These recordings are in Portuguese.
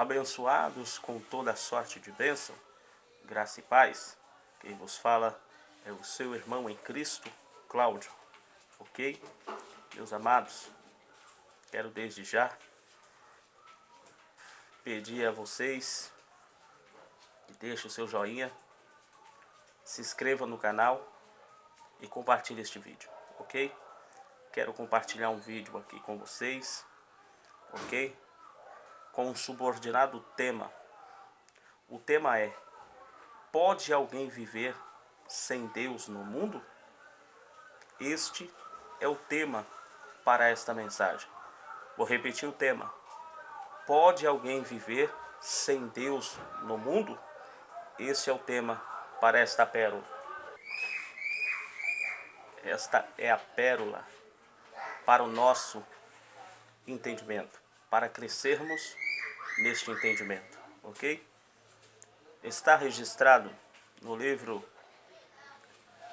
abençoados com toda sorte de bênção, graça e paz. Quem vos fala é o seu irmão em Cristo, Cláudio, ok? Meus amados, quero desde já pedir a vocês que deixem o seu joinha, se inscreva no canal e compartilhe este vídeo, ok? Quero compartilhar um vídeo aqui com vocês, ok? Com um subordinado tema. O tema é: pode alguém viver sem Deus no mundo? Este é o tema para esta mensagem. Vou repetir o tema: pode alguém viver sem Deus no mundo? Este é o tema para esta pérola. Esta é a pérola para o nosso entendimento, para crescermos neste entendimento, ok? Está registrado no livro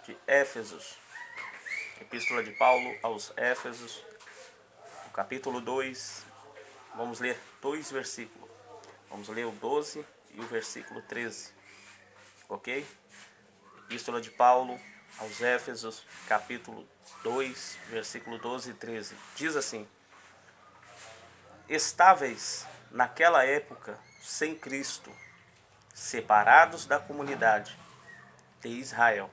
de Éfesos, Epístola de Paulo aos Éfesos, no capítulo 2, vamos ler 2 versículos. Vamos ler o 12 e o versículo 13, ok? Epístola de Paulo aos Éfesos, capítulo 2, versículo 12 e 13. Diz assim: estáveis naquela época sem Cristo, separados da comunidade de Israel,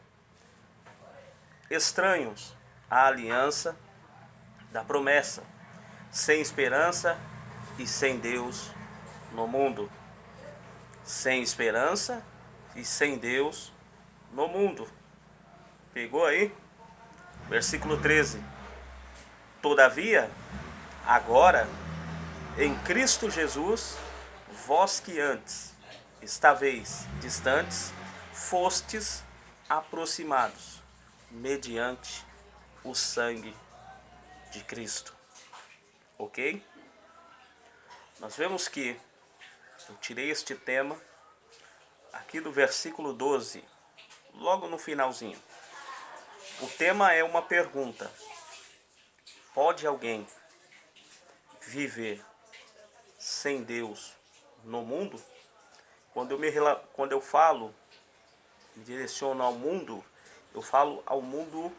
estranhos à aliança da promessa, sem esperança e sem Deus no mundo. Sem esperança e sem Deus no mundo. Pegou aí? Versículo 13. Todavia, agora, em Cristo Jesus, vós que antes estáveis distantes, fostes aproximados mediante o sangue de Cristo. Ok? Nós vemos que eu tirei este tema aqui do versículo 12, logo no finalzinho. O tema é uma pergunta: pode alguém viver sem Deus no mundo? Quando eu falo, me direciono ao mundo, eu falo ao mundo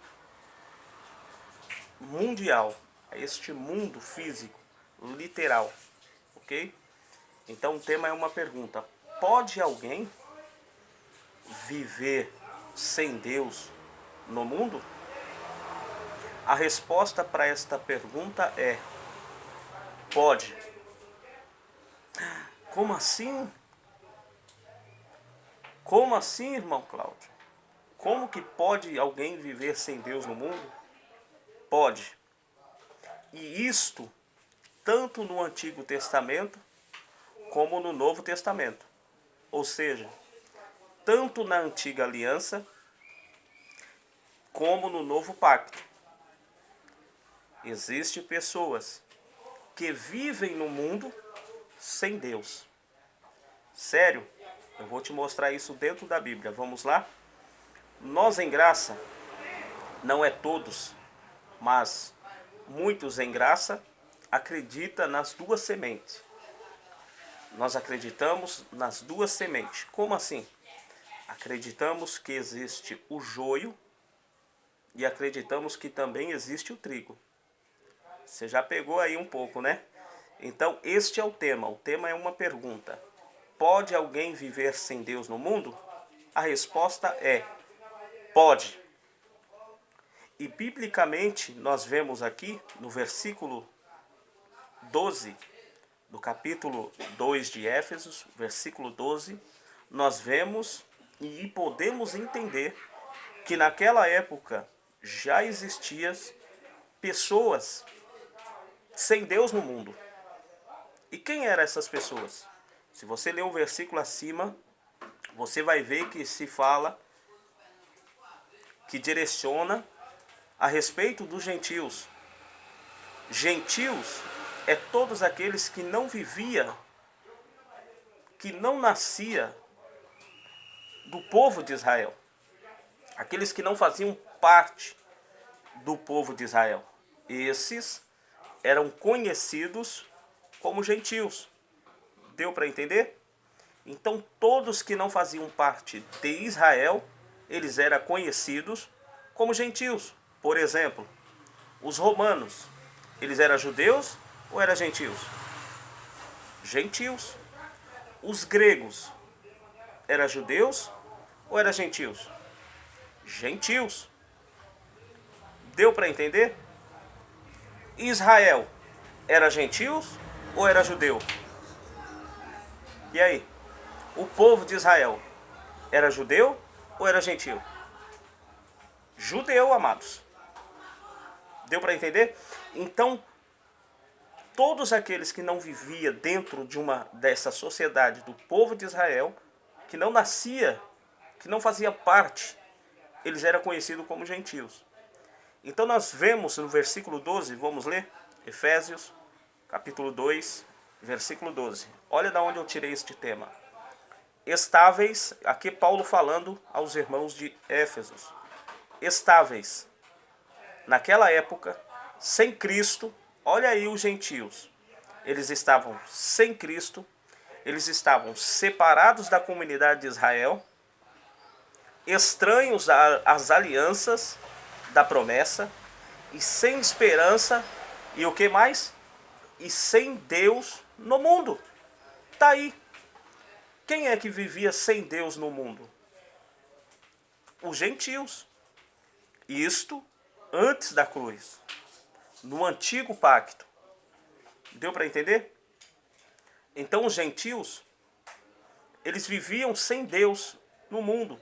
mundial, a este mundo físico, literal, ok? Então o tema é uma pergunta: pode alguém viver sem Deus no mundo? A resposta para esta pergunta é: pode. Como assim? Como assim, irmão Cláudio? Como que pode alguém viver sem Deus no mundo? Pode. E isto tanto no Antigo Testamento como no Novo Testamento. Ou seja, tanto na Antiga Aliança como no Novo Pacto. Existem pessoas que vivem no mundo sem Deus. Sério, eu vou te mostrar isso dentro da Bíblia. Vamos lá? Nós em graça, não é todos, mas muitos em graça, acreditam nas duas sementes. Nós acreditamos nas duas sementes. Como assim? Acreditamos que existe o joio e acreditamos que também existe o trigo. Você já pegou aí um pouco, né? Então, este é o tema. O tema é uma pergunta: pode alguém viver sem Deus no mundo? A resposta é: pode. E biblicamente, nós vemos aqui no versículo 12 do capítulo 2 de Éfesos, versículo 12, nós vemos e podemos entender que naquela época já existiam pessoas sem Deus no mundo. E quem eram essas pessoas? Se você ler o versículo acima, você vai ver que se fala, que direciona a respeito dos gentios. Gentios é todos aqueles que não viviam, que não nascia do povo de Israel. Aqueles que não faziam parte do povo de Israel. Esses eram conhecidos como gentios. Deu para entender? Então todos que não faziam parte de Israel, eles eram conhecidos como gentios. Por exemplo, os romanos, eles eram judeus ou eram gentios? Gentios. Os gregos, eram judeus ou eram gentios? Gentios. Deu para entender? Israel, era gentios ou era judeu? E aí? O povo de Israel, era judeu ou era gentio? Judeu, amados. Deu para entender? Então, todos aqueles que não viviam dentro dessa sociedade do povo de Israel, que não nascia, que não fazia parte, eles eram conhecidos como gentios. Então nós vemos no versículo 12, vamos ler? Efésios, capítulo 2, versículo 12. Olha de onde eu tirei este tema. Estáveis, aqui Paulo falando aos irmãos de Éfesos. Estáveis, naquela época, sem Cristo. Olha aí os gentios. Eles estavam sem Cristo, eles estavam separados da comunidade de Israel, estranhos às alianças da promessa, e sem esperança, e o que mais? E sem Deus no mundo. Tá aí. Quem é que vivia sem Deus no mundo? Os gentios. Isto antes da cruz, no antigo pacto. Deu para entender? Então os gentios, eles viviam sem Deus no mundo.